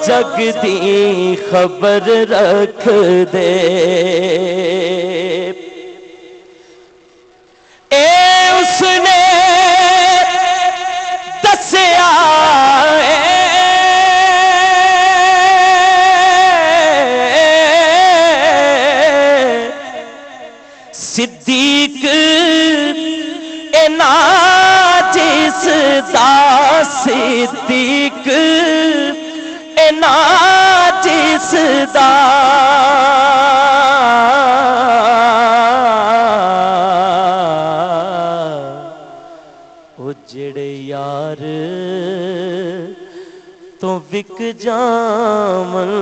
جگ دی خبر رکھ دے اے اس نے دسیا صدیق اے ناجس دا صدیق اے ناجس دا او جڑے یار تو وک جامن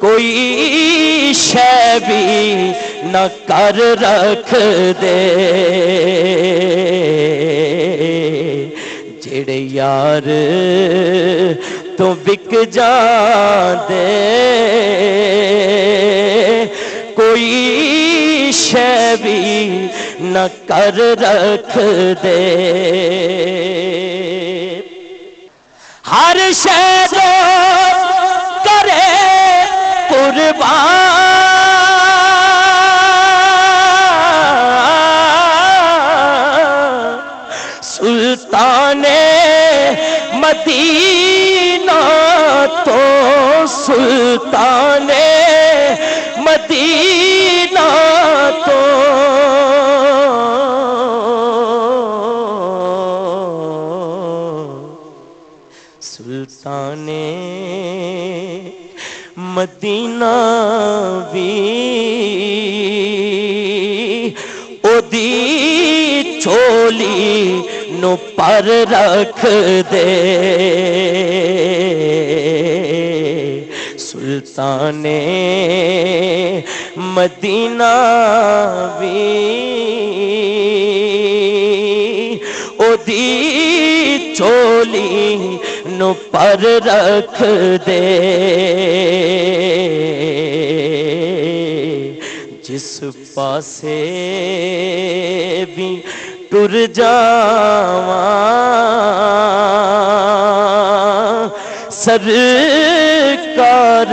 کوئی شے بھی نہ کر رکھ دے جڑے یار تو وک جان دے کوئی شے بھی نہ کر رکھ دے ہر شے جو کرے قربان سلطان مدینہ تو سلطان مدینہ تو سلطان مدینہ بھی او دی چولی نو پر رکھ دے سلطان مدینہ بھی او دی چولی نو پر رکھ دے جس پاسے بھی ٹر جاواں سرکار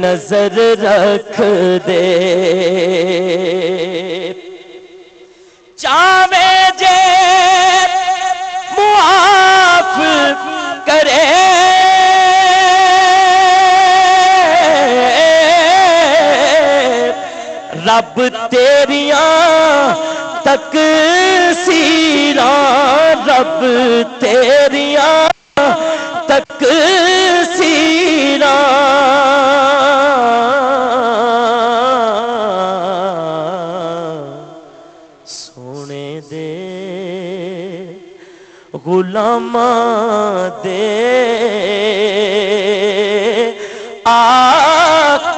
نظر رکھ دے چاہے جے معاف کرے رب تیریاں تقصیراں رب تیریاں تقصیراں سونے دے غلاماں دے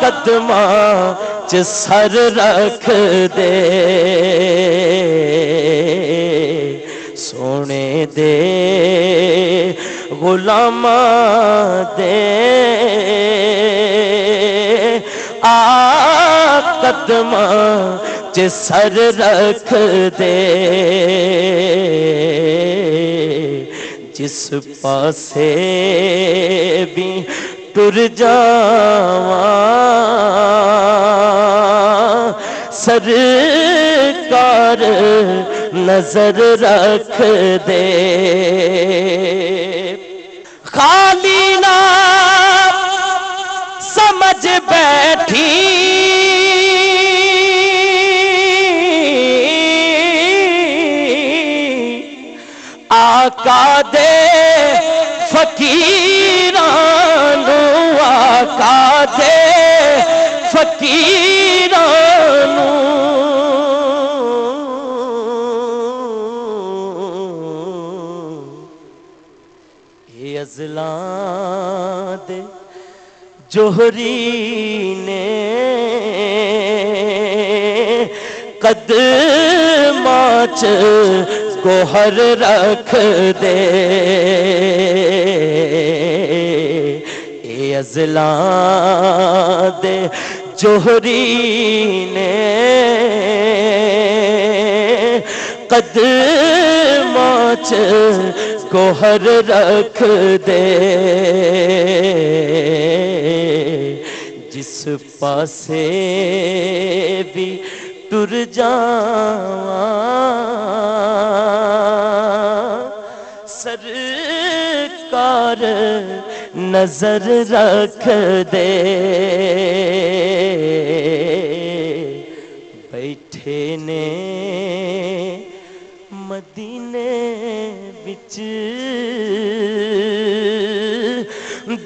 قدماں چ سر رکھ دے سونے دے غلاماں دے قدماں چ سر رکھ دے جس پاسے بھی ٹر جاواں سرکار نظر رکھ دے خالی نہ سمجھ بیٹھی آقا دے فقیران آقا دے فقیران اے ازلاں دے جوہری نے قدماں چ گوہر رکھ دے اے ازلاں دے جوہری نے قدماں چ گوہر رکھ دے جس پاسے بھی ٹر جاواں سرکار نظر رکھ دے بیٹھے نے مدینے بچ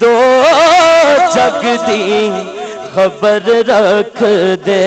دو جگ دی خبر رکھ دے